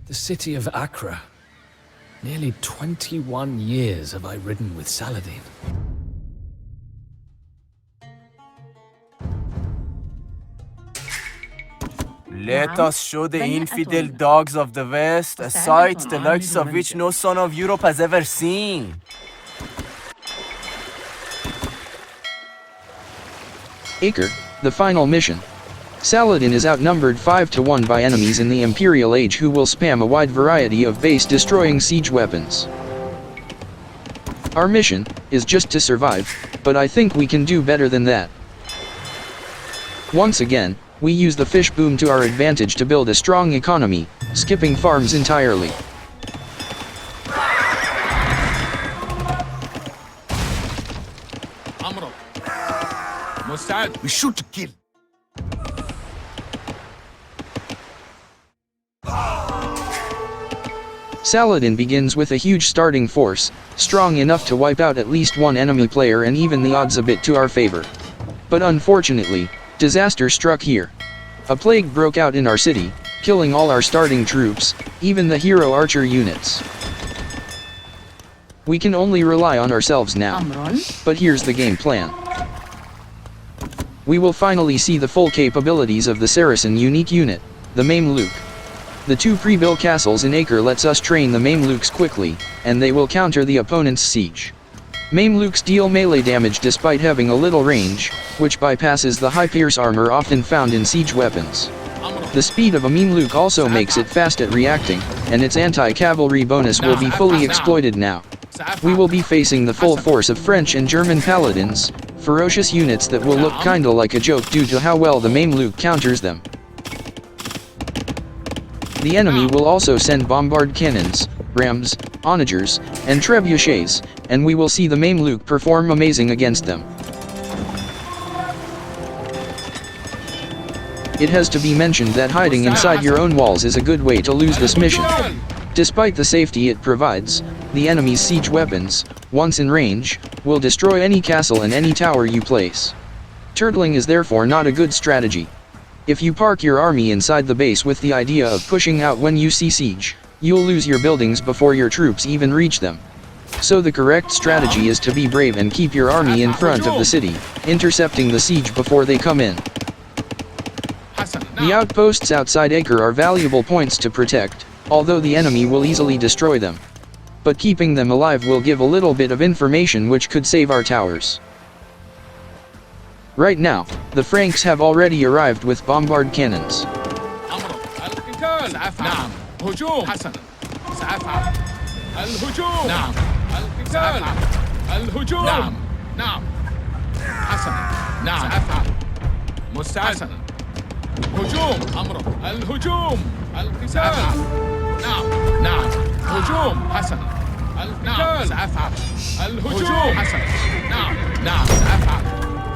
The city of Accra. Nearly 21 years have I ridden with Saladin. Let us show the infidel dogs of the West a sight the likes of which no son of Europe has ever seen. Acre, the final mission. Saladin is outnumbered 5 to 1 by enemies in the Imperial Age who will spam a wide variety of base-destroying siege weapons. Our mission is just to survive, but I think we can do better than that. Once again, we use the fish boom to our advantage to build a strong economy, skipping farms entirely. We shoot to kill. Saladin begins with a huge starting force, strong enough to wipe out at least one enemy player and even the odds a bit to our favor. But unfortunately, disaster struck here. A plague broke out in our city, killing all our starting troops, even the hero archer units. We can only rely on ourselves now. But here's the game plan. We will finally see the full capabilities of the Saracen unique unit, the Mameluke. The 2 pre-built castles in Acre lets us train the Mamelukes quickly, and they will counter the opponent's siege. Mamelukes deal melee damage despite having a little range, which bypasses the high pierce armor often found in siege weapons. The speed of a Mameluke also makes it fast at reacting, and its anti-cavalry bonus will be fully exploited now. We will be facing the full force of French and German paladins, ferocious units that will look kinda like a joke due to how well the Mameluke counters them. The enemy will also send bombard cannons, rams, onagers, and trebuchets, and we will see the Mameluke perform amazing against them. It has to be mentioned that hiding inside your own walls is a good way to lose this mission. Despite the safety it provides, the enemy's siege weapons, once in range, will destroy any castle and any tower you place. Turtling is therefore not a good strategy. If you park your army inside the base with the idea of pushing out when you see siege, you'll lose your buildings before your troops even reach them. So the correct strategy is to be brave and keep your army in front of the city, intercepting the siege before they come in. The outposts outside Acre are valuable points to protect, although the enemy will easily destroy them. But keeping them alive will give a little bit of information which could save our towers. Right now, the Franks have already arrived with bombard cannons.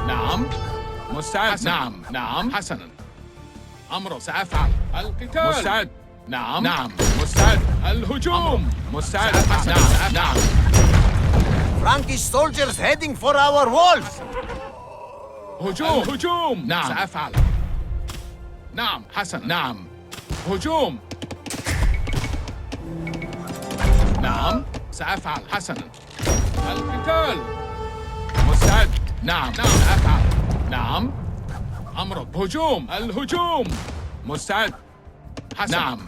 نعم مستعد نعم حسنا أمر سأفعل القتال مستعد نعم مستعد الهجوم مستعد حسنا نعم Frankish soldiers heading for our walls. هجوم نعم سأفعل نعم حسنا نعم هجوم نعم سأفعل حسنا القتال مستعد نعم سأفعل نعم أمرك هجوم الهجوم مستعد حسن نعم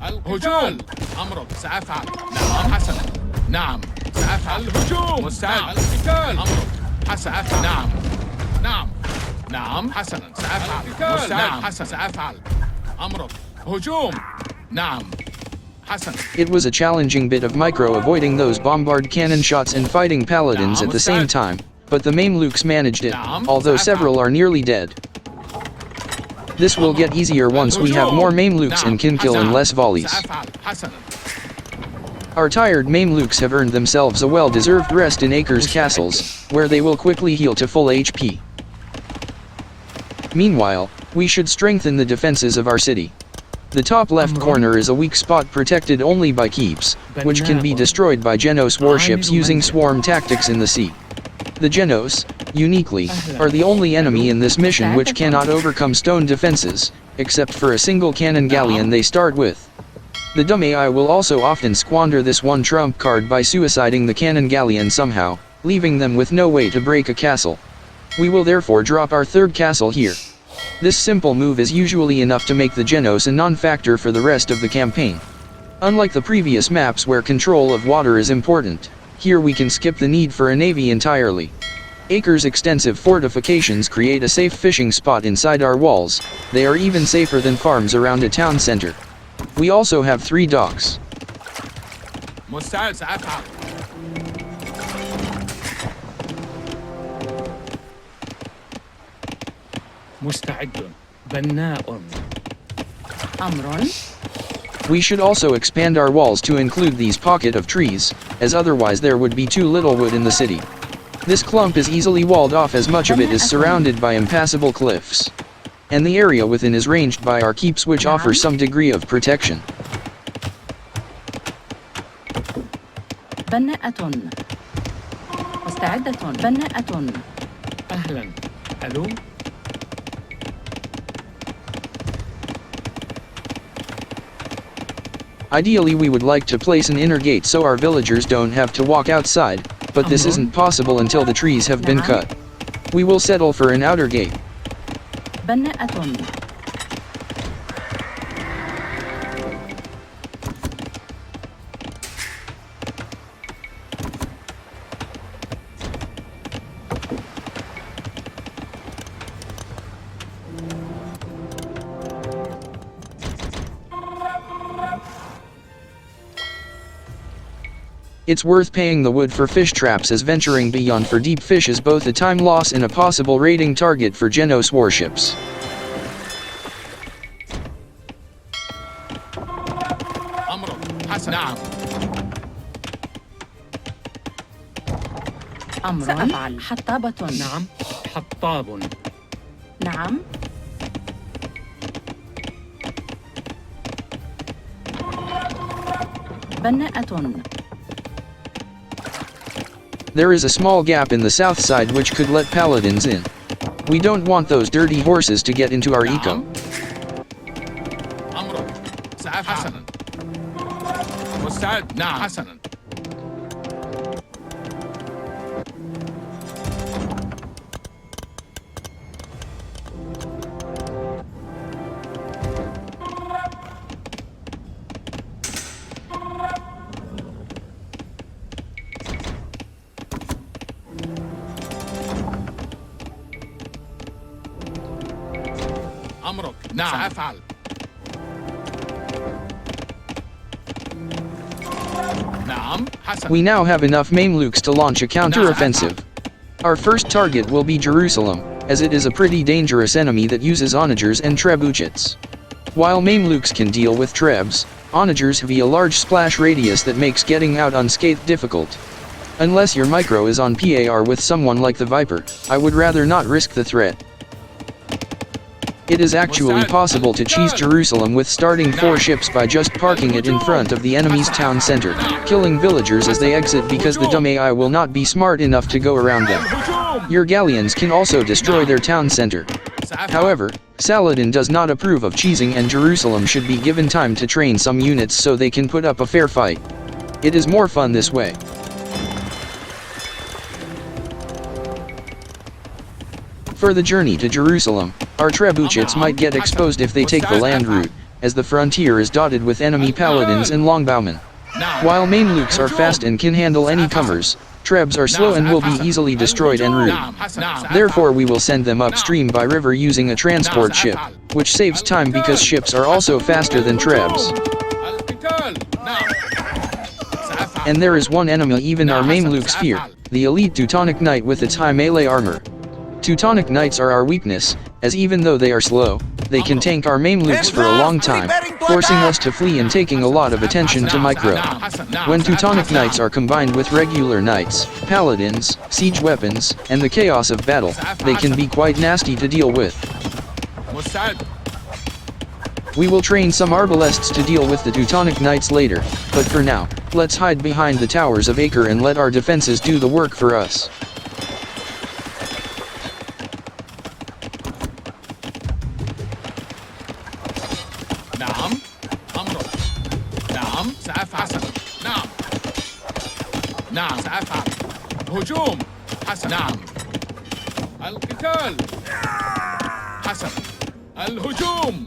الهجوم أمرك سأفعل نعم حسنا نعم سأفعل الهجوم مستعد القتال أمرك حسن سأفعل نعم حسنا سأفعل مستعد حسن سأفعل أمرك هجوم نعم حسن. It was a challenging bit of micro avoiding those bombard cannon shots and fighting paladins at the same time. But the Mamelukes managed it, although several are nearly dead. This will get easier once we have more Mamelukes and can kill in less volleys. Our tired Mamelukes have earned themselves a well-deserved rest in Acre's castles, where they will quickly heal to full HP. Meanwhile, we should strengthen the defenses of our city. The top left corner is a weak spot protected only by keeps, which can be destroyed by Genoese warships using swarm tactics in the sea. The Genoese, uniquely, are the only enemy in this mission which cannot overcome stone defenses, except for a single cannon galleon they start with. The dumb AI will also often squander this one trump card by suiciding the cannon galleon somehow, leaving them with no way to break a castle. We will therefore drop our third castle here. This simple move is usually enough to make the Genoese a non-factor for the rest of the campaign. Unlike the previous maps where control of water is important, here we can skip the need for a navy entirely. Acre's extensive fortifications create a safe fishing spot inside our walls. They are even safer than farms around a town center. We also have 3 docks. مستعد سأفعل. مستعد. بناء. أمر. We should also expand our walls to include these pocket of trees, as otherwise there would be too little wood in the city. This clump is easily walled off as much of it is surrounded by impassable cliffs. And the area within is ranged by our keeps, which offers some degree of protection. بناءة. مستعدة. بناءة. أهلا. ألو. Ideally we would like to place an inner gate so our villagers don't have to walk outside, but this isn't possible until the trees have been cut. We will settle for an outer gate. بناءة. It's worth paying the wood for fish traps, as venturing beyond for deep fish is both a time loss and a possible raiding target for Genoese warships. أمر. حطابة. نعم. حطاب. نعم. بناءة. There is a small gap in the south side which could let paladins in. We don't want those dirty horses to get into our eco. أمر. سأفعل. حسنا. مستعد. نعم. حسنا. أمرك. نعم. سأفعل. نعم. حسنا. We now have enough Mamelukes to launch a counter-offensive. Our first target will be Jerusalem, as it is a pretty dangerous enemy that uses onagers and trebuchets. While Mamelukes can deal with trebs, onagers have a large splash radius that makes getting out unscathed difficult. Unless your micro is on par with someone like the Viper, I would rather not risk the threat. It is actually possible to cheese Jerusalem with starting 4 ships by just parking it in front of the enemy's town center, killing villagers as they exit because the dumb AI will not be smart enough to go around them. Your galleons can also destroy their town center. However, Saladin does not approve of cheesing, and Jerusalem should be given time to train some units so they can put up a fair fight. It is more fun this way. For the journey to Jerusalem, our trebuchets might get exposed if they take the land route, as the frontier is dotted with enemy paladins and longbowmen. While Mamelukes are fast and can handle any comers, trebs are slow and will be easily destroyed en route. Therefore we will send them upstream by river using a transport ship, which saves time because ships are also faster than trebs. And there is one enemy even our Mamelukes fear, the elite Teutonic knight with its high melee armor. Teutonic knights are our weakness, as even though they are slow, they can tank our Mamelukes for a long time, forcing us to flee and taking a lot of attention to micro. When Teutonic knights are combined with regular knights, paladins, siege weapons, and the chaos of battle, they can be quite nasty to deal with. We will train some Arbalests to deal with the Teutonic knights later, but for now, let's hide behind the towers of Acre and let our defenses do the work for us. نعم سأفعل حسنا نعم نعم سأفعل هجوم حسنا نعم القتال حسنا الهجوم.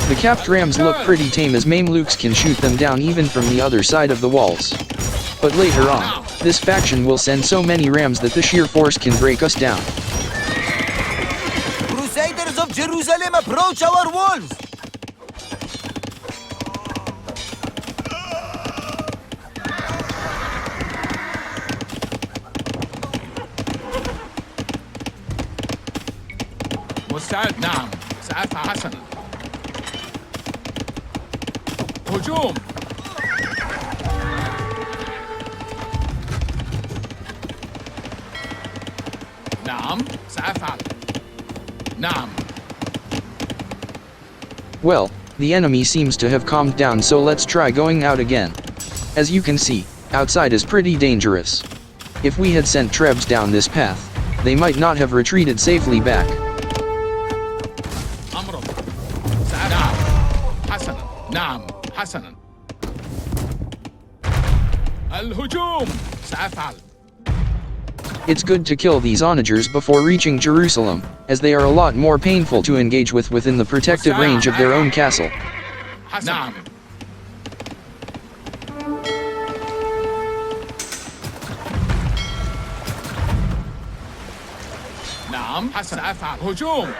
The capped rams look pretty tame as Mamelukes can shoot them down even from the other side of the walls. But later on, this faction will send so many rams that the sheer force can break us down. Crusaders of Jerusalem approach our walls! مستعد نعم سأفعل حسنا هجوم نعم سأفعل نعم. Well, the enemy seems to have calmed down, so let's try going out again. As you can see, outside is pretty dangerous. If we had sent trebs down this path, they might not have retreated safely back. نعم حسنا الهجوم سأفعل. It's good to kill these onagers before reaching Jerusalem, as they are a lot more painful to engage with within the protective range of their own castle. نعم. نعم سأفعل هجوم.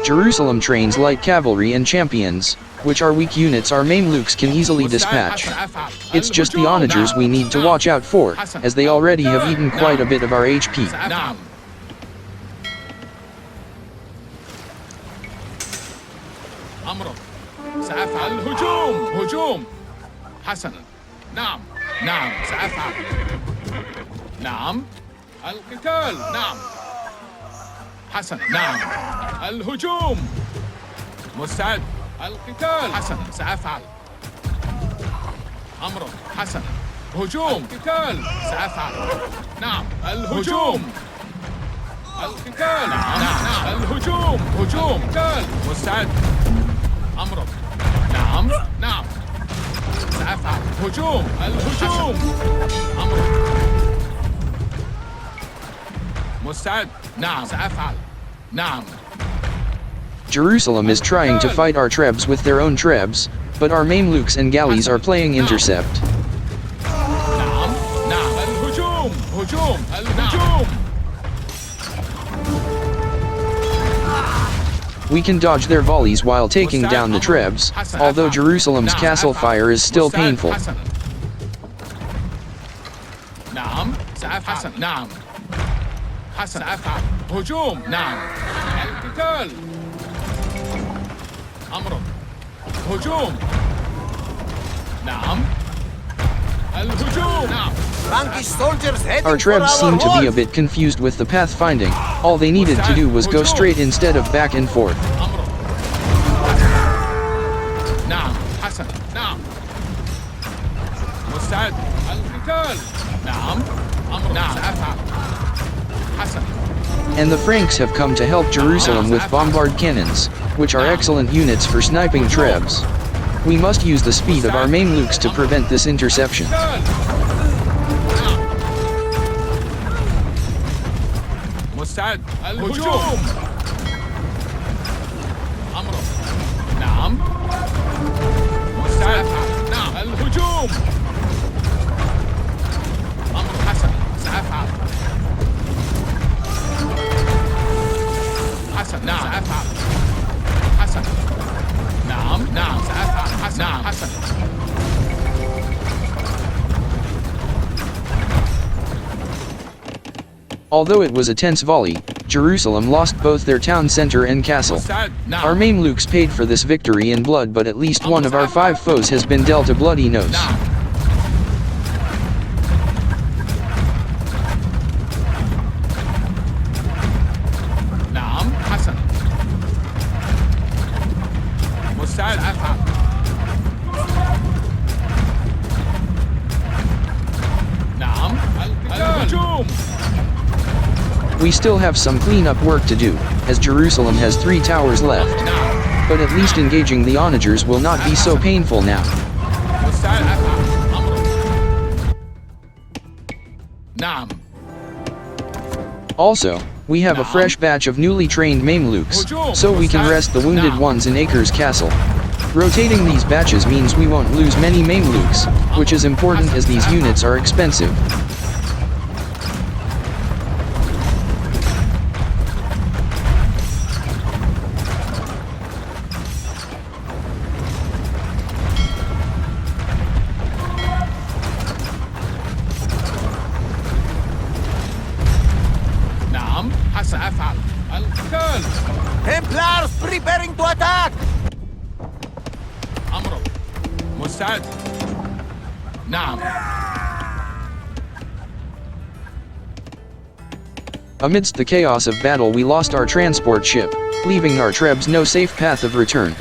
Jerusalem trains light cavalry and champions, which are weak units our Mamelukes can easily dispatch. It's just the onagers we need to watch out for, as they already have eaten quite a bit of our HP. نعم. أمرك سأفعل هجوم هجوم حسنا نعم نعم سأفعل نعم القتال نعم حسنا نعم الهجوم مستعد القتال حسنا سأفعل أمرك حسنا هجوم القتال سأفعل نعم الهجوم القتال نعم نعم الهجوم هجوم قتال مستعد أمرك نعم نعم سأفعل هجوم الهجوم أمرك مستعد نعم سأفعل نعم. Jerusalem is trying to fight our trebs with their own trebs, but our Mamelukes and galleys are playing intercept. نعم نعم الهجوم هجوم الهجوم. We can dodge their volleys while taking down the trebs, although Jerusalem's castle fire is still painful. نعم سأفعل نعم حسن أفعل هجوم نعم القتال أمرك هجوم نعم الهجوم نعم. Frankish soldiers heading Our for trebs seem our to be a walls! bit confused with the pathfinding. All they needed to do was go straight instead of back and forth. أمرك نعم حسن نعم مستعد القتال نعم أمرك نعم سأفعل حسن. And the Franks have come to help Jerusalem with bombard cannons, which are excellent units for sniping trebs. We must use the speed of our Mamelukes to prevent this interception. مستعد الهجوم أمرك نعم مستعد نعم الهجوم أمر حسن سأفعل حسن نعم سأفعل حسن نعم نعم سأفعل حسن نعم حسن. Although it was a tense volley, Jerusalem lost both their town center and castle. Our Mamelukes paid for this victory in blood, but at least one of our 5 foes has been dealt a bloody nose. We still have some cleanup work to do, as Jerusalem has 3 towers left. but at least engaging the onagers will not be so painful now. مستعد أفعل أمرك. نعم. Also, we have a fresh batch of newly trained Mamelukes, so we can rest the wounded ones in Acre's castle. Rotating these batches means we won't lose many Mamelukes, which is important as these units are expensive. نعم سأفعل القتال. Templars preparing to attack! أمرك. مستعد. نعم. Amidst the chaos of battle we lost our transport ship, leaving our trebs no safe path of return.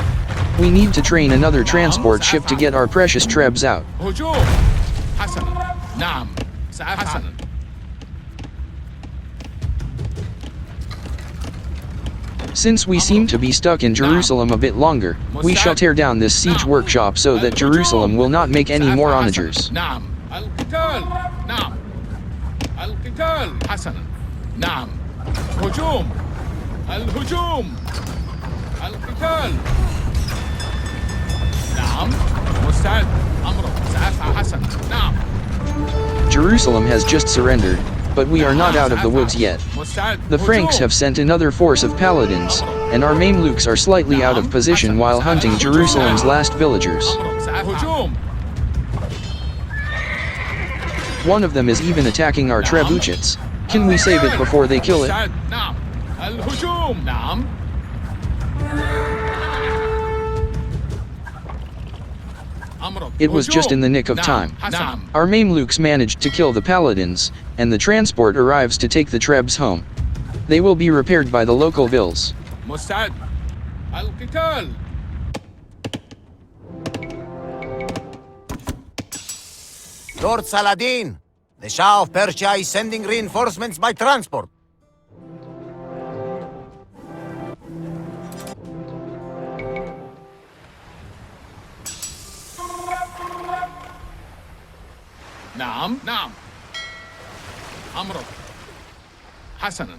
We need to train another transport ship to get our precious trebs out. هجوم. حسنا. نعم سأفعل. حسنا. Since we seem to be stuck in Jerusalem a bit longer, we shall tear down this siege workshop so that Jerusalem will not make any more onagers. نعم القتال. نعم القتال. حسنا. نعم هجوم. الهجوم. القتال. نعم مستعد. أمرك سأفعل. حسنا. نعم. Jerusalem has just surrendered, but we are not out of the woods yet. مستعد. The Franks have sent another force of paladins, and our Mamelukes are slightly out of position while hunting Jerusalem's last villagers. هجوم. One of them is even attacking our trebuchets. Can we save it before they kill it? مستعد. نعم الهجوم. نعم. أمرك. It was just in the nick of نعم. time. نعم. Our Mamelukes managed to kill the paladins, and the transport arrives to take the trebs home. They will be repaired by the local vills. مستعد. القتال. Lord Saladin, the Shah of Persia is sending reinforcements by transport. نعم نعم. أمرك. حسنا.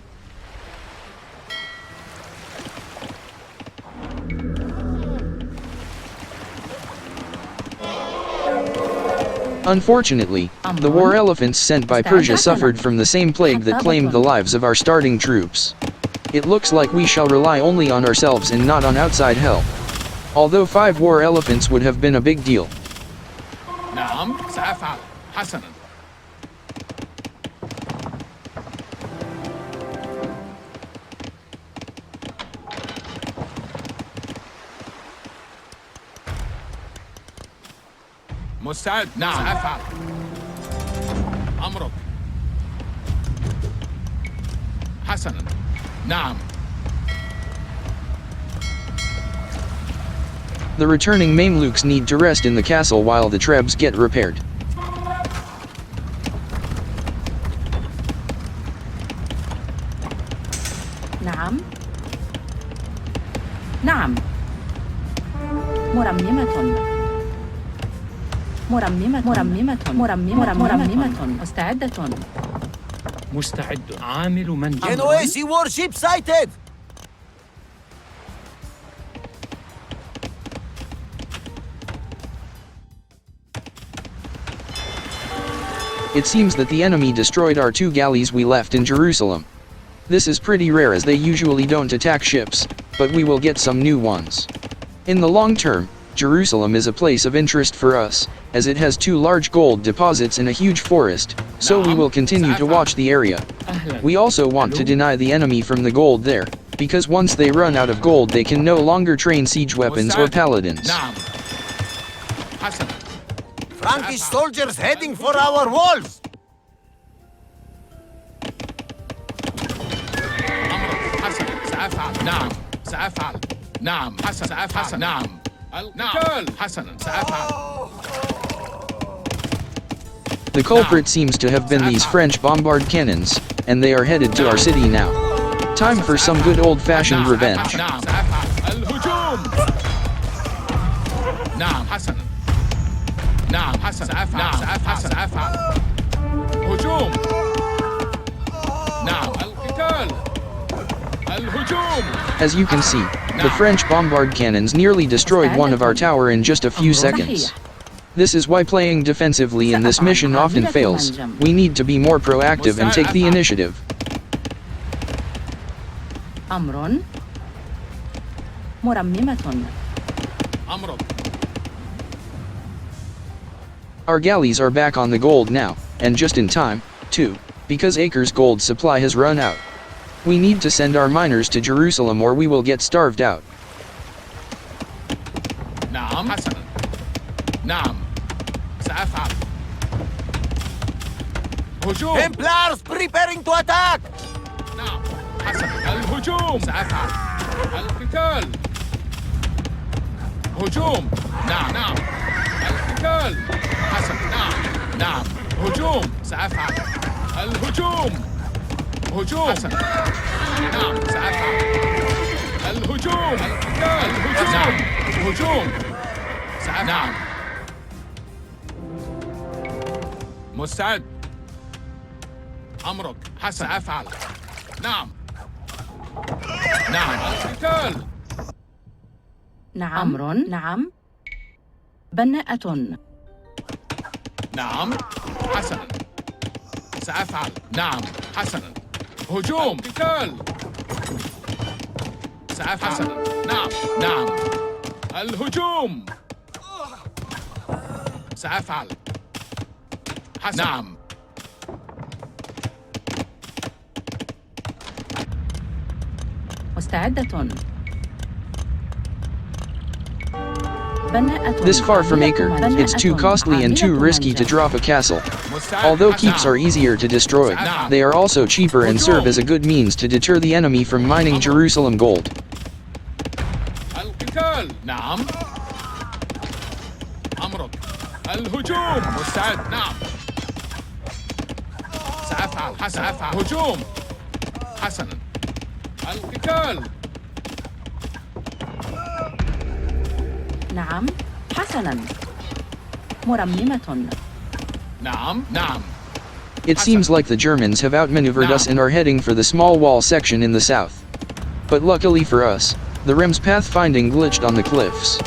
Unfortunately, the war elephants sent by Persia suffered from the same plague that claimed the lives of our starting troops. It looks like we shall rely only on ourselves and not on outside help. Although 5 war elephants would have been a big deal. نعم سأفعل. حسنا. مستعد. نعم سأفعل. أمرك. حسنا. نعم. The returning Mamelukes need to rest in the castle while the trebs get repaired. نعم. نعم. مرممة. مرممة. مستعدة. مستعد. عامل منزل. Genoese warship sighted! It seems that the enemy destroyed our 2 galleys we left in Jerusalem. This is pretty rare as they usually don't attack ships, but we will get some new ones. In the long term, Jerusalem is a place of interest for us, as it has 2 large gold deposits in a huge forest, so we will continue to watch the area. We also want to deny the enemy from the gold there, because once they run out of gold they can no longer train siege weapons or paladins. نعم. حسنا. Frankish soldiers heading for our walls! أمرك. حسنا. سأفعل. نعم سأفعل. نعم حسنا. سأفعل. نعم. القتال. حسنا. سأفعل. The culprit seems to have been these French bombard cannons, and they are headed to our city now. Time for some good old-fashioned revenge. نعم سأفعل. الهجوم. نعم حسنا نعم حسنا سأفعل هجوم نعم القتال الهجوم. As you can see, the French bombard cannons nearly destroyed one of our tower in just a few seconds. This is why playing defensively in this mission often fails. We need to be more proactive and take the initiative. أمر مرممة. أمرك. Our galleys are back on the gold now, and just in time, too, because Acre's gold supply has run out. We need to send our miners to Jerusalem or we will get starved out. نعم حسنا نعم سأفعل هجوم. Templars preparing to attack! نعم حسنا الهجوم سأفعل القتال هجوم. نعم نعم القتال حسنا نعم هجوم سأفعل الهجوم هجوم حسنا نعم سأفعل الهجوم القتال الهجوم هجوم سأفعل نعم مستعد أمرك حسن سأفعل نعم نعم القتال نعم أمر نعم بناءة. نعم حسنا سأفعل نعم حسنا هجوم قتال سأفعل حسنا نعم نعم الهجوم سأفعل حسنا نعم مستعدة. بناءة. This far from Acre, it's too costly and too risky to drop a castle. Although keeps are easier to destroy, they are also cheaper and serve as a good means to deter the enemy from mining Jerusalem gold. القتال نعم أمرك الهجوم مستعد نعم سأفعل حسنا سأفعل هجوم حسنا القتال نعم حسنا مرممة. نعم نعم It seems like the Germans have outmaneuvered us and are heading for the small wall section in the south. But luckily for us, the Ram's pathfinding glitched on the cliffs.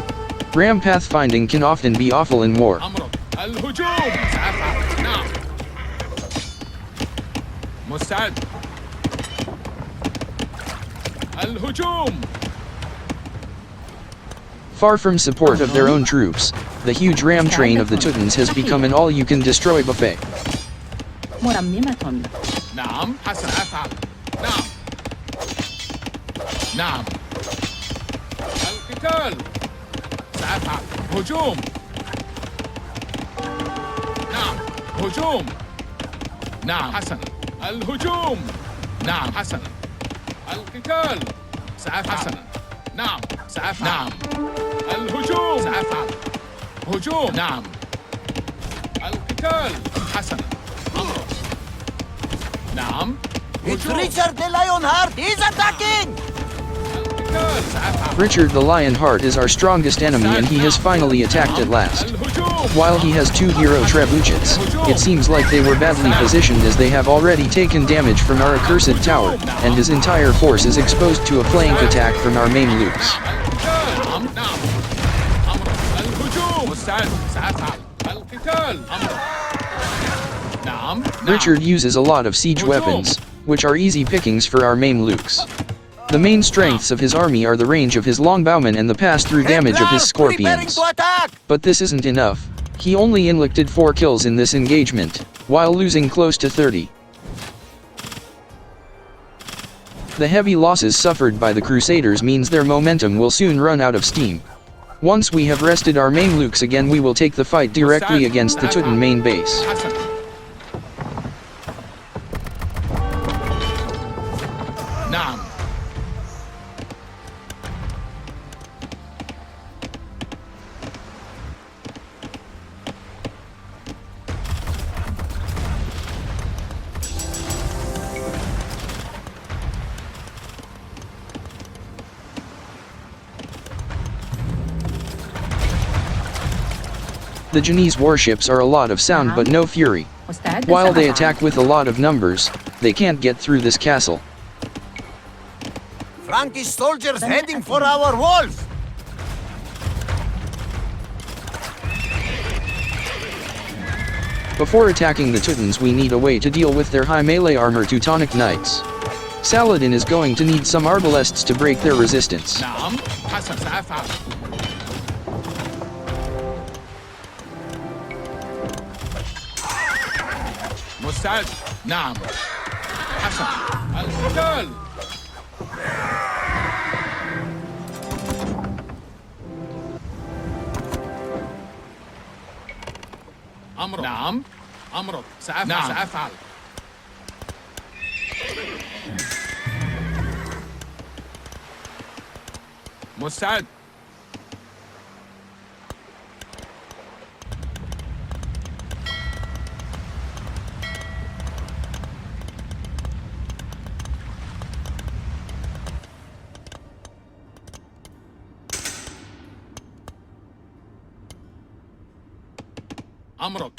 Ram pathfinding can often be awful in war. أمرك الهجوم سأفعل نعم مستعد الهجوم. Far from support of their own troops, the huge ram train of the Teutons has become an all-you-can-destroy buffet. مرممة. نعم حسنا أفعل نعم نعم القتال سأفعل هجوم نعم هجوم نعم حسنا الهجوم نعم حسنا القتال سأفعل حسنا نعم سأفعل نعم الهجوم سأفعل هجوم نعم القتال حسنا أمرك نعم It's هجوم Richard the Lionhearted! He's attacking! القتال سأفعل Richard the Lionheart is our strongest enemy and he has finally attacked at last. الهجوم While he has 2 hero trebuchets, it seems like they were badly positioned as they have already taken damage from our accursed tower, and his entire force is exposed to a flank attack from our Mamelukes. القتال نعم أمرك الهجوم مستعد سأفعل القتال أمرك نعم Richard uses a lot of siege weapons, which are easy pickings for our Mamelukes. The main strengths of his army are the range of his longbowmen and the pass-through damage of his Templars preparing scorpions. to attack! But this isn't enough. He only inflicted 4 kills in this engagement, while losing close to 30. The heavy losses suffered by the Crusaders means their momentum will soon run out of steam. Once we have rested our Mamelukes again, we will take the fight directly against the Teuton main base. حسنا نعم The Genoese warships are a lot of sound but no fury. مستعد While they سأفعل. attack with a lot of numbers, they can't get through this castle. Frankish soldiers heading for our walls! Before attacking the Teutons we need a way to deal with their high melee armor Teutonic knights. Saladin is going to need some Arbalests to break their resistance. نعم حسن سأفعل. مستعد. نعم حسن. القتال. أمرك. نعم أمرك. سأفعل. نعم سأفعل. مستعد. أمرك.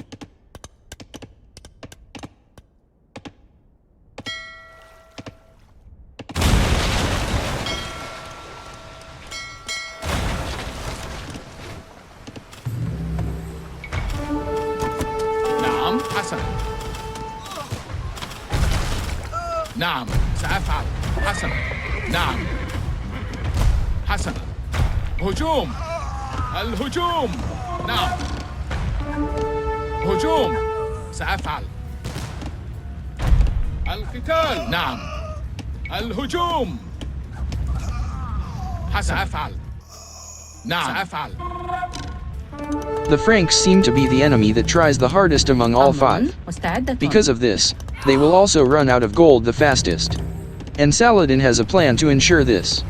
نعم حسنا. نعم سأفعل. حسنا. نعم حسنا. هجوم. الهجوم. نعم هجوم. سأفعل. القتال. نعم الهجوم. سأفعل. نعم سأفعل. The Franks seem to be the enemy that tries the hardest among all five. مستعدة. Because of this, they will also run out of gold the fastest. And Saladin has a plan to ensure this.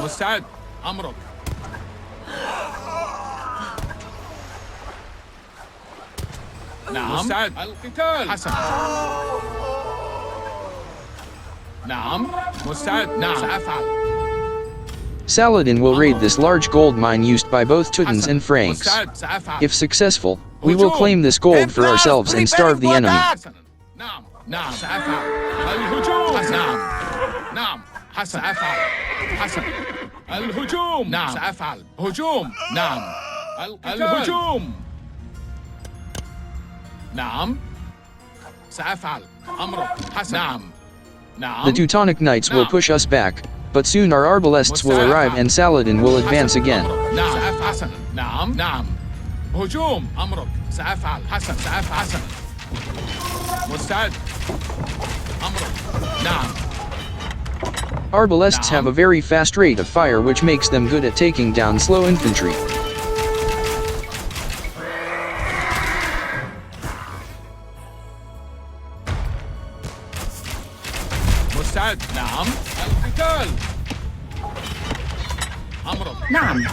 مستعد. أمرك. نعم مستعد. القتال. حسن. نعم مستعد. نعم سأفعل. Saladin will raid this large gold mine used by both Teutons and Franks. مستعد. سأفعل. If successful, we will claim this gold for ourselves and starve the enemy. حسنا. نعم نعم سأفعل. الهجوم. نعم نعم حسن سأفعل. حسن. الهجوم. نعم سأفعل. هجوم. نعم الهجوم. نعم سأفعل. أمرك. حسن. نعم نعم. The Teutonic knights will push us back, but soon our Arbalests will arrive and Saladin will advance again. نعم سأفعل. حسن. نعم نعم. هجوم. أمرك. سأفعل. حسن سأفعل. حسن. مستعد. أمرك. نعم. Arbalests have a very fast rate of fire which makes them good at taking down slow infantry. مستعد. نعم القتال. أمرك. نعم.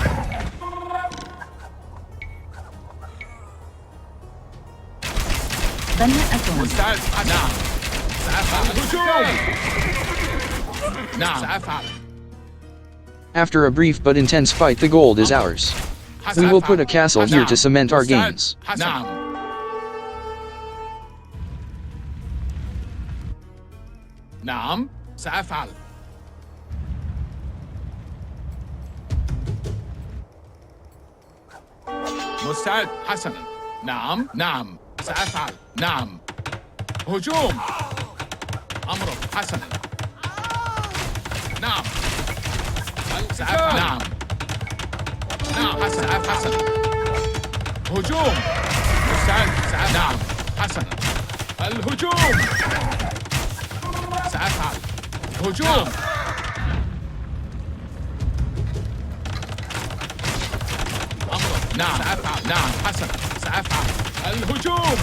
بناءة. مستعد. نعم سأفعل. الهجوم. نعم سأفعل. After a brief but intense fight the gold is ours. We will put a castle here to cement our gains. نعم. نعم سأفعل. مستعد. حسنا. نعم نعم سأفعل. نعم هجوم. أمرك. حسنا. نعم سأفعل. نعم نعم حسن. حسنا. هجوم. مستعد. سأفعل. نعم حسنا. الهجوم. سأفعل. هجوم. أمرك. نعم سأفعل. نعم حسنا. سأفعل. الهجوم.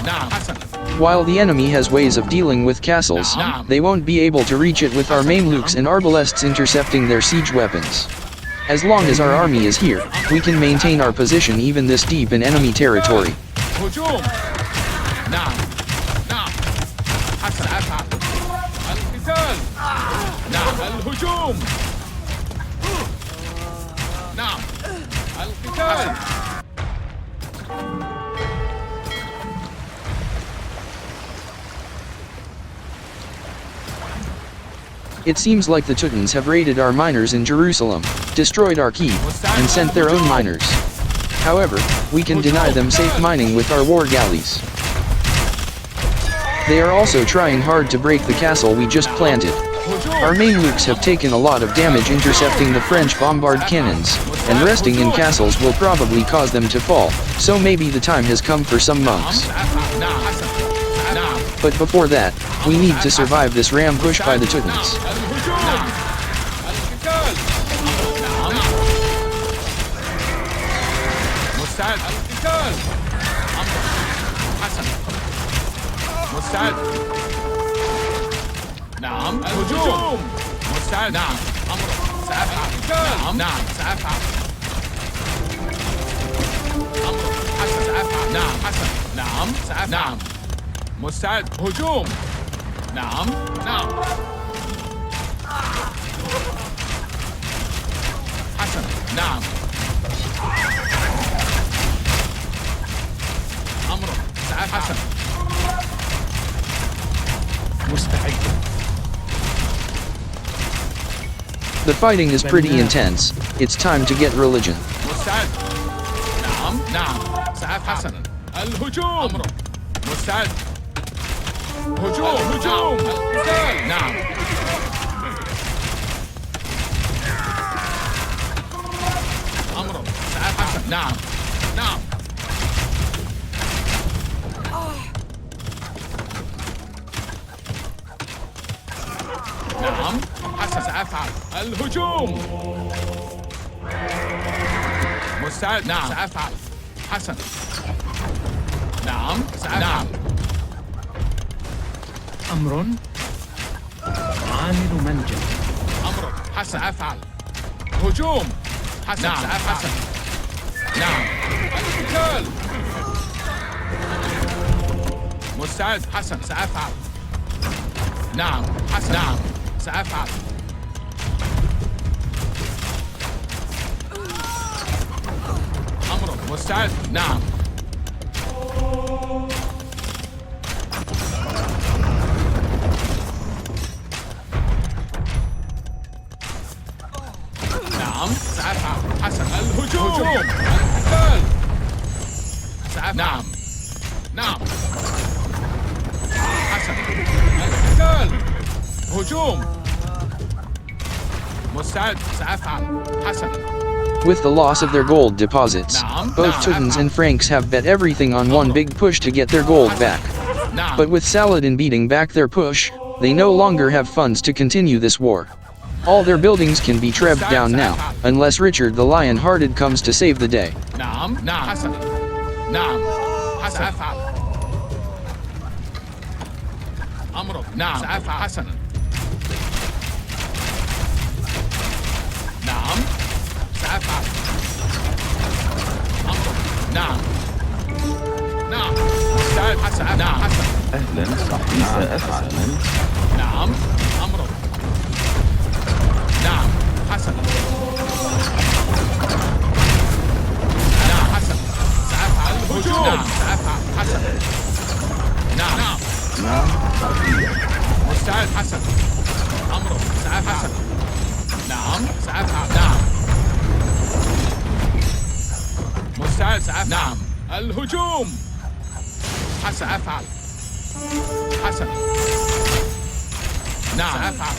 نعم حسنا. While the enemy has ways of dealing with castles, they won't be able to reach it with our Mamelukes and Arbalests intercepting their siege weapons. As long as our army is here, we can maintain our position even this deep in enemy territory. هجوم. نعم نعم حسن. أفعل. القتال. نعم الهجوم. نعم القتال It seems like the Teutons have raided our miners in Jerusalem, destroyed our keep, and sent their own miners. However, we can deny them safe mining with our war galleys. They are also trying hard to break the castle we just planted. Our Mamelukes have taken a lot of damage intercepting the French bombard cannons, and resting in castles will probably cause them to fall, so maybe the time has come for some monks. But before that, we need to survive this ram push by the Teutons. مستعد القتال حسن مستعد نعم الهجوم مستعد نعم أمر سأفعل نعم سأفعل أمر حسن سأفعل نعم حسن نعم سأفعل نعم مستعد هجوم نعم نعم حسن نعم أمره سأفعل حسن مستعد. The fighting is pretty intense. It's time to get religion. مستعد نعم نعم سأفعل حسنا الهجوم أمره مستعد هجوم هجوم القتال نعم أمره سأفعل حسن نعم نعم نعم حسن سأفعل الهجوم مستعد نعم سأفعل حسن نعم سأفعل نعم أمر عامل منجم. أمر حسن سأفعل هجوم حسن نعم سأفعل حسن نعم القتال مستعد حسن سأفعل نعم حسن نعم سأفعل أمر مستعد نعم نعم سأفعل حسن الهجوم القتال سأفعل نعم نعم حسن القتال هجوم مستعد سأفعل حسنا. With the loss of their gold deposits, both Teutons and Franks have bet everything on one big push to get their gold back. But with Saladin beating back their push, they no longer have funds to continue this war. All their buildings can be trebbed down now, unless Richard the Lionhearted comes to save the day. نعم نعم حسنا نعم حسن سأفعل أمرك نعم سأفعل حسنا نعم سأفعل أمرك نعم نعم مستعد حسن نعم حسن أهلا سأفعل نعم أمرك نعم حسن نعم حسن سأفعل هجوم نعم سأفعل حسن نعم نعم نعم مستعد حسن أمرك سأفعل حسن نعم سأفعل نعم مستعد سأفعل نعم الهجوم حسن سأفعل حسن نعم سأفعل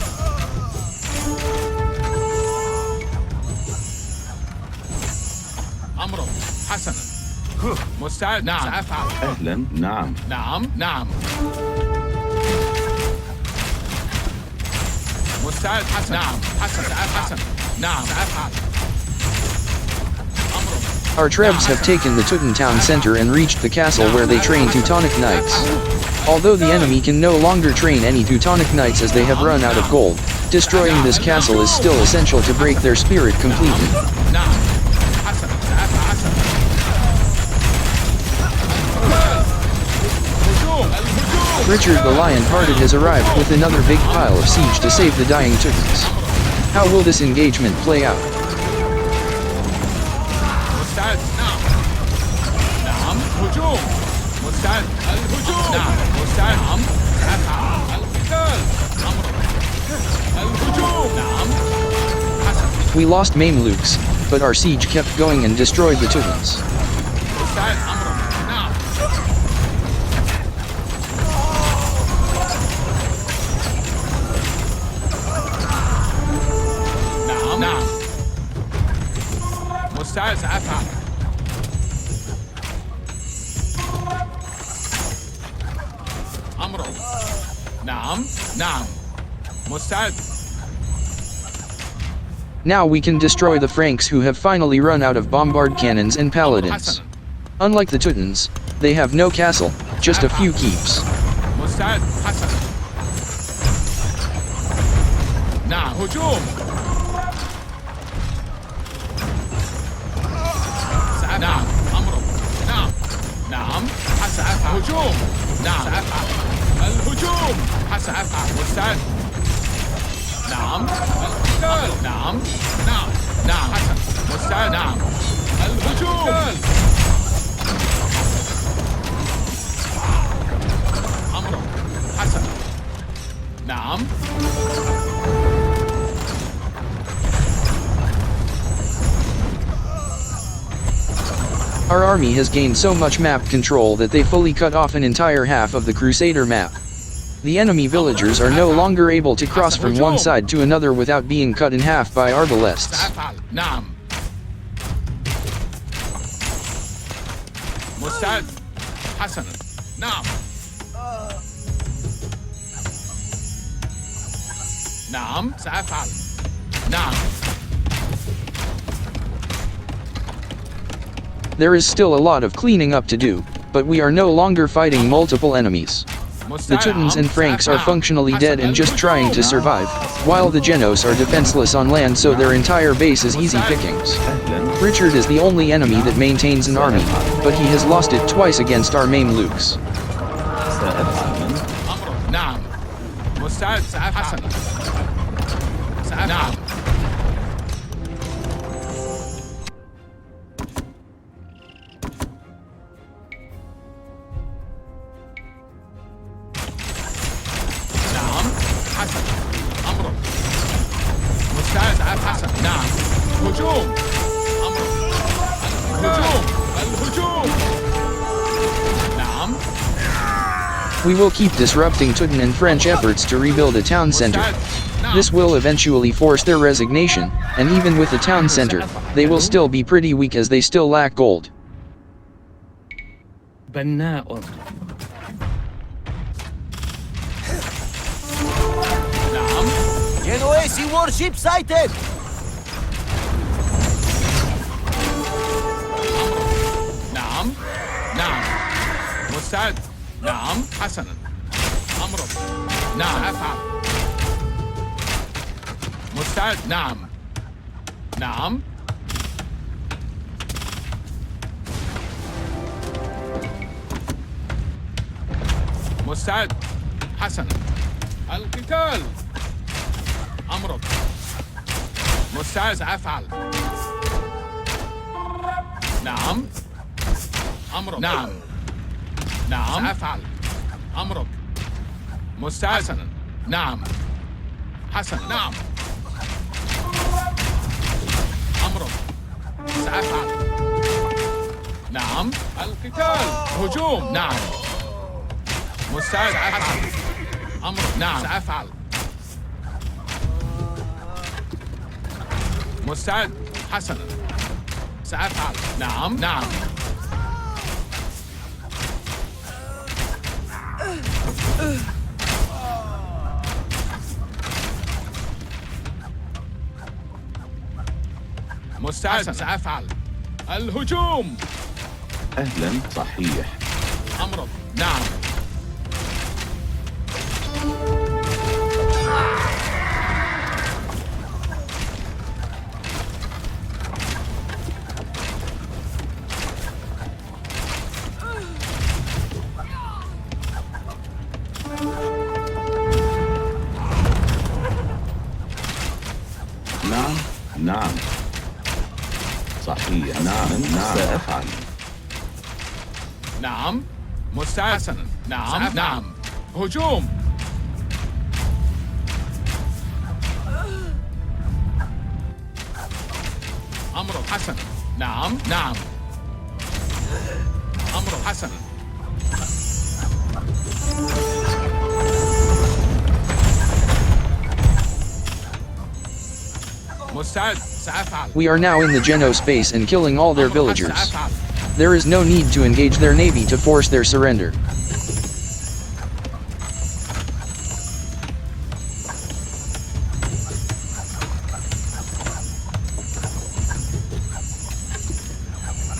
أمرك حسنا مستعد نعم سأفعل أهلا نعم نعم نعم مستعد حسن نعم حسن سأفعل حسن نعم سأفعل Our trebs have taken the Teuton town center and reached the castle where they train Teutonic knights. Although the enemy can no longer train any Teutonic knights as they have run out of gold, destroying this castle is still essential to break their spirit completely. Richard the Lionhearted has arrived with another big pile of siege to save the dying Teutons. How will this engagement play out? الهجوم مستعد الهجوم نعم مستعد نعم سأفعل القتال أمر الهجوم نعم حسن We lost Mamelukes, but our siege kept going and destroyed the Teutons. مستعد أمر نعم نعم نعم مستعد سأفعل أمره نعم نعم مستعد Now we can destroy the Franks who have finally run out of bombard cannons and paladins. Unlike the Teutons, they have no castle, just a few keeps. مستعد حسن نعم هجوم نعم أمره نعم نعم حسن هجوم نعم الهجوم حسن مستعد نعم القتال نعم نعم نعم حسن مستعد نعم الهجوم أمره حسن نعم Our army has gained so much map control that they fully cut off an entire half of the crusader map. The enemy villagers are no longer able to cross from one side to another without being cut in half by Arbalests. سأفعل نعم مستعد حسنا نعم نعم سأفعل نعم There is still a lot of cleaning up to do, but we are no longer fighting multiple enemies. The Teutons and Franks are functionally dead and just trying to survive, while the Genoese are defenseless on land so their entire base is easy pickings. Richard is the only enemy that maintains an army, but he has lost it twice against our Mamelukes. نعم مستعد سأفعل نعم نعم حسن أمر مستعد حسن نعم هجوم أمر الهجوم الهجوم نعم We will keep disrupting Teuton and French efforts to rebuild a town center. This will eventually force their resignation, and even with the town center, they will still be pretty weak as they still lack gold. بناء. نعم Genoese warship sighted! نعم نعم مستعد نعم حسنا أمرك نعم أفعل مستعد نعم نعم مستعد حسنا القتال أمرك مستعد أفعل نعم أمرك نعم نعم سأفعل أمرك مستعد حسنا نعم حسن نعم أمرك سأفعل نعم القتال هجوم نعم مستعد أفعل أمرك نعم سأفعل مستعد حسنا سأفعل نعم نعم مستعد سأفعل الهجوم أهلا صحيح أمرك نعم نعم نعم صحيح نعم نعم سأفعل نعم مستعد حسنا نعم نعم هجوم أمر حسنا نعم نعم أمر حسنا مستعد سأفعل. We are now in the Genoese space and killing all their villagers. سأفعل. There is no need to engage their navy to force their surrender.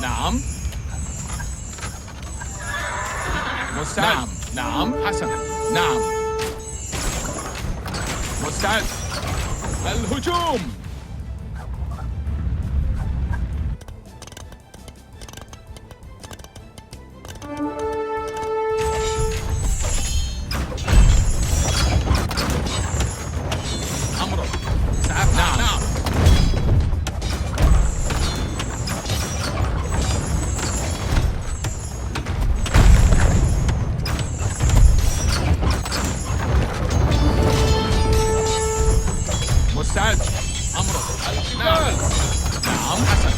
نعم مستعد نعم نعم حسنا نعم مستعد الهجوم أمرك سأفعل نعم نعم مستعد أمرك القتال نعم حسن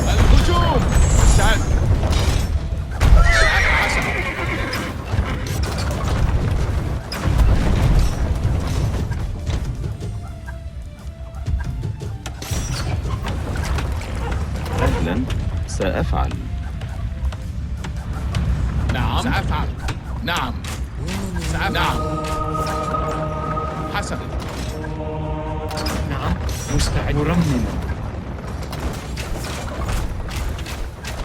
الهجوم مستعد حسن أهلا سأفعل. نعم سأفعل نعم سأفعل نعم حسنا نعم مستعد مرمم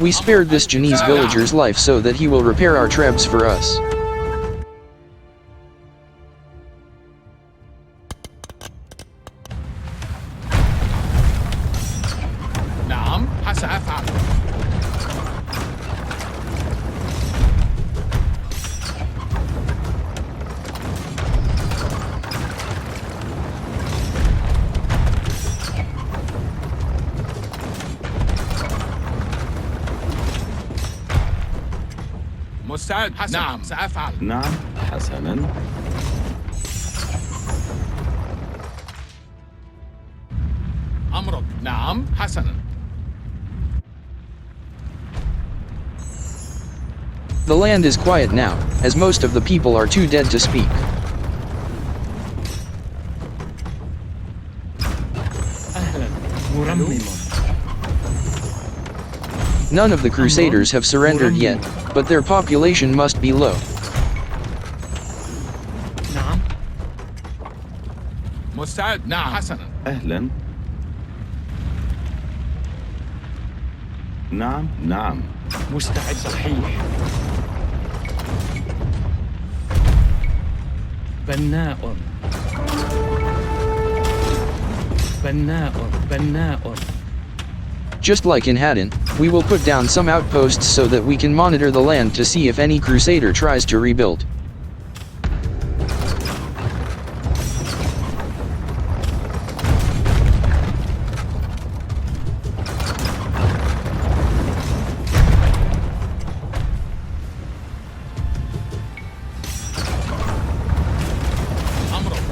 We spared this Genoese villager's life so that he will repair our trebs for us. نعم سأفعل مستعد حسن. نعم سأفعل نعم حسنا. أمرك نعم حسنا The land is quiet now, as most of the people are too dead to speak. أهلا مرمم None of the crusaders have surrendered yet, but their population must be low. نعم مستعد نعم حسنا أهلا. نعم نعم. مستعد صحيح بناء بناء بناء Just like in Haddon, we will put down some outposts so that we can monitor the land to see if any crusader tries to rebuild. أمرك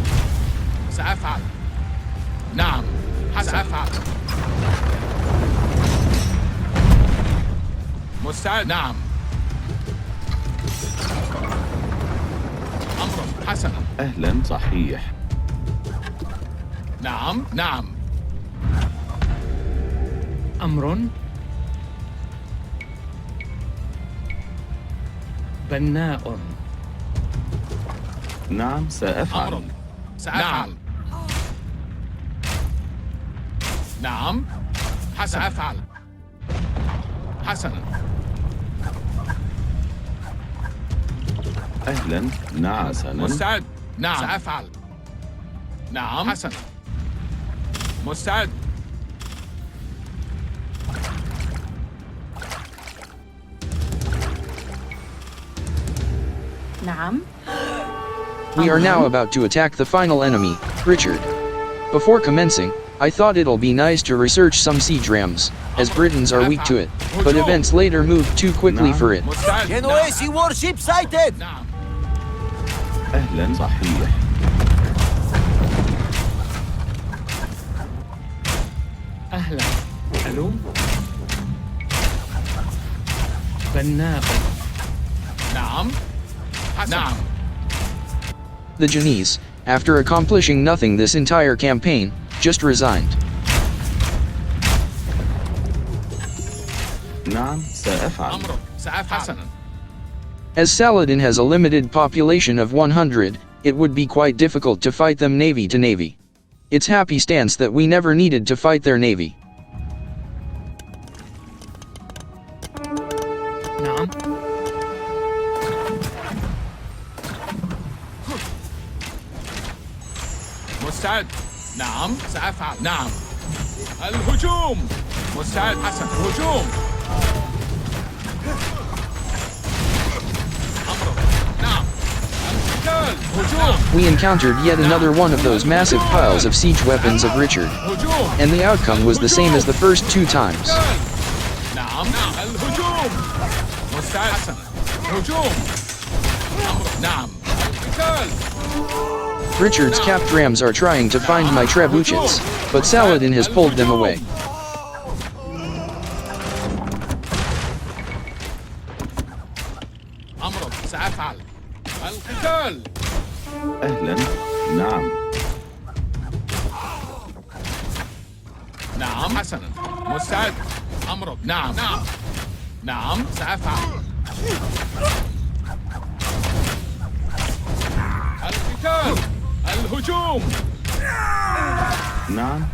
سأفعل نعم سأفعل مستعد نعم أمرك حسنا أهلا صحيح. نعم نعم أمر بناء نعم سأفعل. أمرك سأفعل نعم سأفعل حسنا أهلا. نعم حسنا. مستعد نعم سأفعل نعم حسنا مستعد نعم. We are now about to attack the final enemy, Richard. Before commencing, I thought it'll be nice to research some siege rams, as Britons are weak to it, but events later moved too quickly for it. Genoese warship sighted! نعم. أهلا صحيح. أهلا. ألو. بناء. نعم. نعم. The Genoese, after accomplishing nothing this entire campaign, just resigned. نعم سأفعل. أمرك سأفعل. حسنا. As Saladin has a limited population of 100, it would be quite difficult to fight them navy to navy. It's happy stance that we never needed to fight their navy. نعم. مستعد. نعم سأفعل. نعم. الهجوم. مستعد. حسن. هجوم. أمرك. نعم. القتال. هجوم. We encountered yet another one of those massive piles of siege weapons of Richard, هجوم. and the outcome was the same as the first 2 times. نعم. نعم. الهجوم. مستعد. حسن. هجوم. أمرك. نعم. القتال. Richard's capped rams are trying to find my trebuchets, but Saladin has pulled them away. أمرك سأفعل. القتال. أهلا. نعم. نعم. حسنا. مستعد. أمرك. نعم. نعم. نعم سأفعل. القتال. الهجوم. نعم.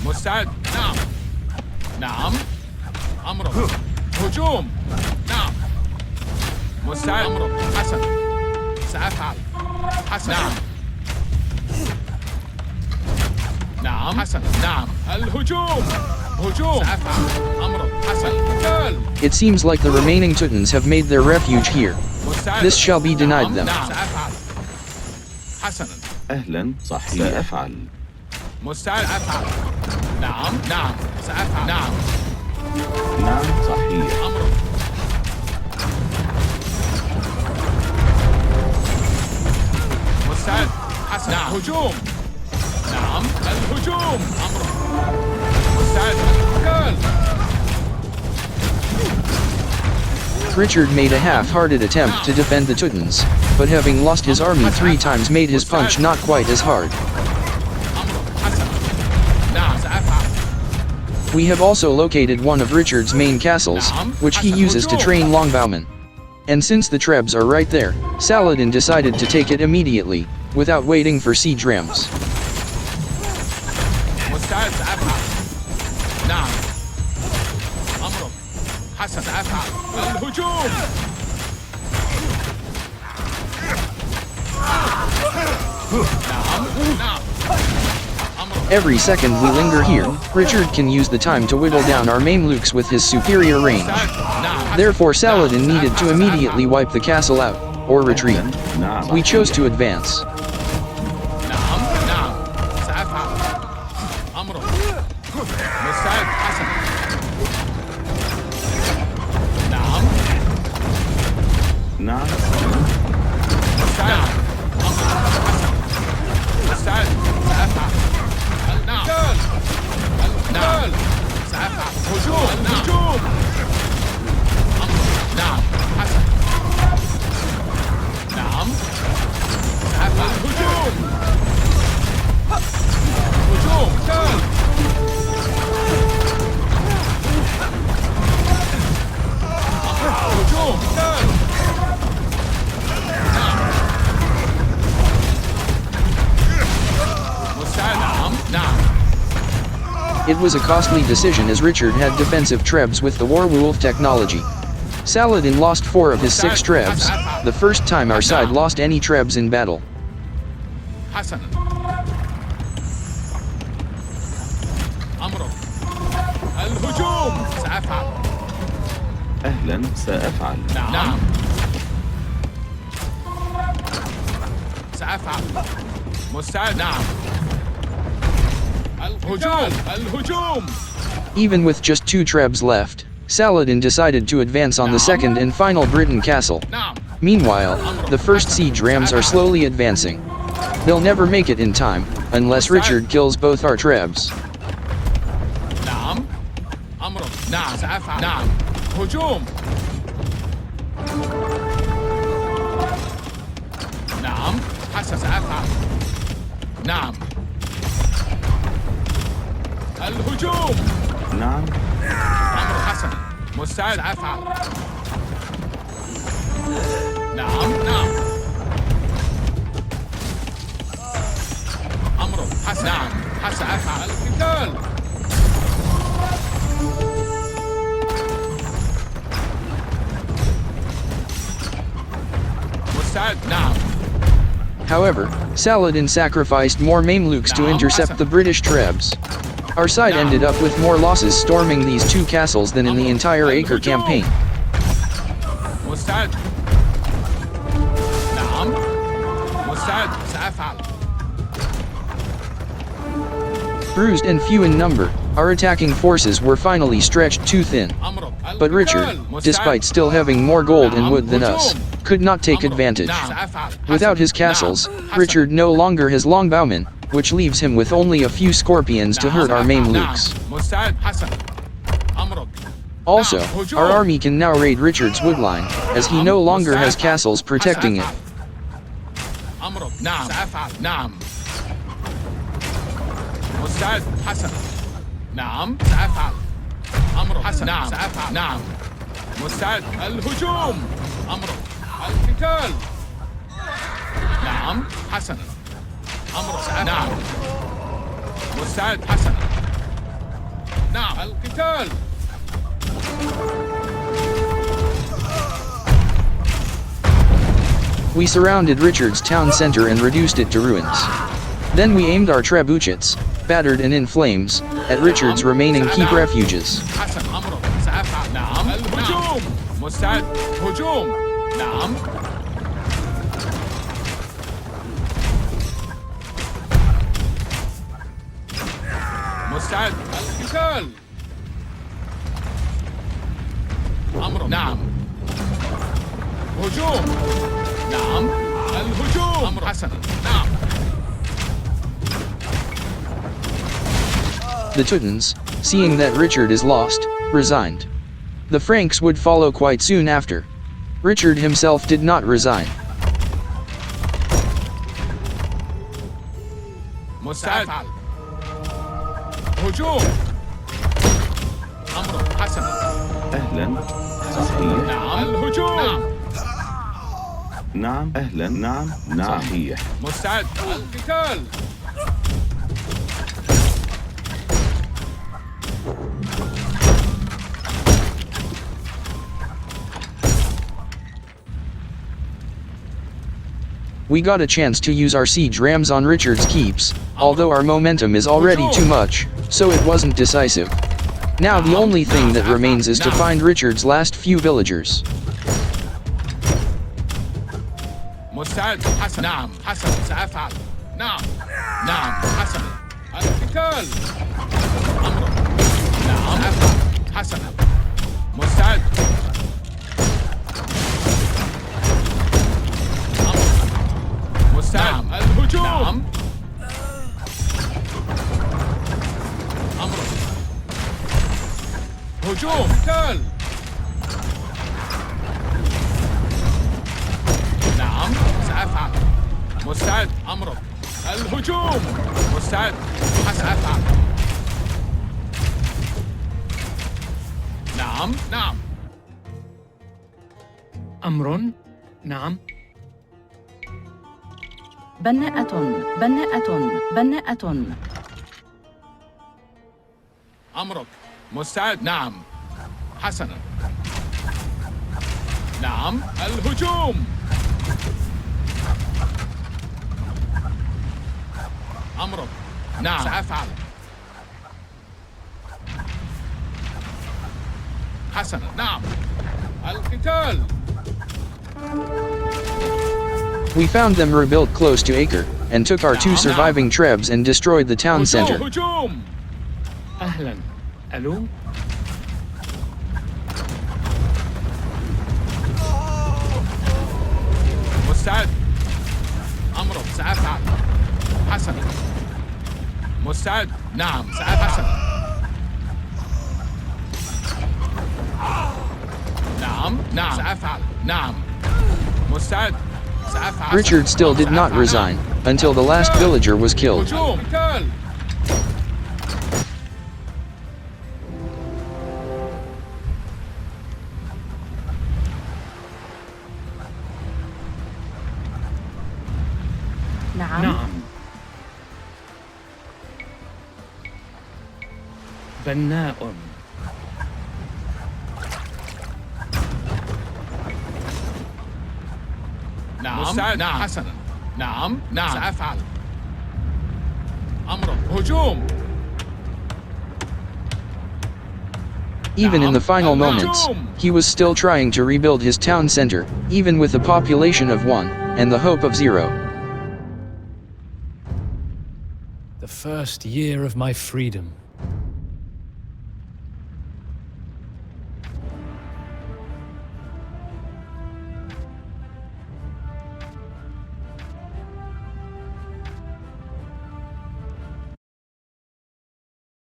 مستعد. نعم. نعم. أمرك. هجوم. نعم. مستعد. أمرك. حسن. سأفعل. حسن. نعم. نعم. حسن. نعم. الهجوم. هجوم. سأفعل. أمرك. حسن. قتال. It seems like the remaining Teutons have made their refuge here. مستعد. This shall be denied نعم. them. نعم. سأفعل. حسنا. أهلا صحيح. سأفعل. مستعد. أفعل. نعم. نعم. سأفعل. نعم. نعم صحيح. أمرك. مستعد. حسن. نعم. هجوم. نعم. الهجوم. أمرك. مستعد. القتال. Richard made a half-hearted attempt to defend the Teutons, but having lost his army 3 times made his punch not quite as hard. أمرك. حسن. نعم. سأفعل. We have also located one of Richard's main castles, which he uses to train longbowmen. And since the trebs are right there, Saladin decided to take it immediately, without waiting for siege rams. مستعد. سأفعل. نعم. أمرك. حسن. سأفعل. الهجوم. نعم. نعم. أمرك. Every second we linger here, Richard can use the time to whittle down our Mamelukes with his superior range. نعم. Therefore Saladin needed to immediately wipe the castle out, or retreat. نعم. We chose to advance. نعم. نعم. سأفعل. أمرك. مستعد. حسن. نعم. نعم. مستعد. أمرك. حسن. مستعد. سأفعل. نعم. نعم. سأفعل. هجوم. هجوم. أمرك. نعم. حسن. نعم. سأفعل. هجوم. هجوم. قتال. هجوم. قتال. نعم. مستعد. نعم. نعم. It was a costly decision as Richard had defensive trebs with the Warwolf technology. Saladin lost 4 of his 6 trebs, the first time our side lost any trebs in battle. حسنا. أمرك. الهجوم. سأفعل. أهلا سأفعل. نعم. سأفعل. مستعد. نعم. هجوم الهجوم. Even with just 2 trebs left, Saladin decided to advance on the second and final Briton castle. نعم. Meanwhile, the first siege rams are slowly advancing. They'll never make it in time, unless Richard kills both our trebs. نعم. أمرك. نعم سأفعل. نعم. هجوم. نعم. حسن سأفعل. نعم. الهجوم. نعم. أمر حسن. مستعد أفعل. نعم. نعم. أمر حسن. نعم. حسن أفعل. القتال. مستعد. نعم. However, Saladin sacrificed more Mamelukes to intercept the British trebs. Our side ended up with more losses storming these 2 castles than in the entire Acre campaign. مستعد. نعم. مستعد. سأفعل. Bruised and few in number, our attacking forces were finally stretched too thin. أمرك. But Richard, despite still having more gold and wood than us, could not take advantage. Without his castles, Richard no longer has longbowmen, which leaves him with only a few scorpions to hurt our Mamelukes. مستعد. حسن. أمرك. Also, our army can now raid Richard's woodline, as he no longer has castles protecting it. أمرك. نعم سأفعل. نعم. مستعد. حسن. نعم سأفعل. أمرك. حسن. نعم سأفعل. نعم. مستعد. الهجوم. أمرك. القتال. نعم حسنا. أمرك. سأفعل. نعم. مستعد. حسنا. نعم. القتال. We surrounded Richard's town center and reduced it to ruins. Then we aimed our trebuchets, battered and in flames, at Richard's remaining keep refuges. حسن. أمرك. سأفعل. نعم. الهجوم. مستعد. هجوم. نعم. مستعد. القتال. أمر. نعم. هجوم. نعم. الهجوم. أمر. حسنا. نعم. The Teutons, seeing that Richard is lost, resigned. The Franks would follow quite soon after. Richard himself did not resign. مستعد. هجوم. أمر. حسنا. أهلا. صحيح. نعم. الهجوم. نعم. أهلا. نعم. نعم. صحيح. مستعد. القتال. We got a chance to use our siege rams on Richard's keeps, although our momentum is already too much, so it wasn't decisive. Now the only thing that remains is to find Richard's last few villagers. مستعد. حسن. نعم. حسن. سأفعل. نعم. نعم. حسن. القتال. أمر. نعم. سأفعل. حسن. مستعد. أمر. مستعد. نعم. الهجوم. نعم. أمر. هجوم. قتال. نعم. سأفعل. مستعد. أمرك. الهجوم. مستعد. سأفعل. نعم. نعم. أمر. نعم. بناءة. بناءة. بناءة. أمرك. مستعد. نعم. حسنا. نعم. الهجوم. أمرك. نعم. سأفعل. حسنا. نعم. القتال. We found them rebuilt close to Acre, and took our 2 surviving trebs and destroyed the town center. هجوم. أهلا. ألو. مستعد. أمر سأفعل. حسنا. مستعد. نعم سأفعل. حسنا. نعم سأفعل. نعم مستعد. سأفعل. Richard still did not resign, until the last villager was killed. هجوم. كل. نعم. نعم. بناء. نعم مستعد. نعم حسنا. نعم سأفعل. أمر. هجوم. Even in the final moments, he was still trying to rebuild his town center, even with a population of 1, and the hope of 0. The first year of my freedom.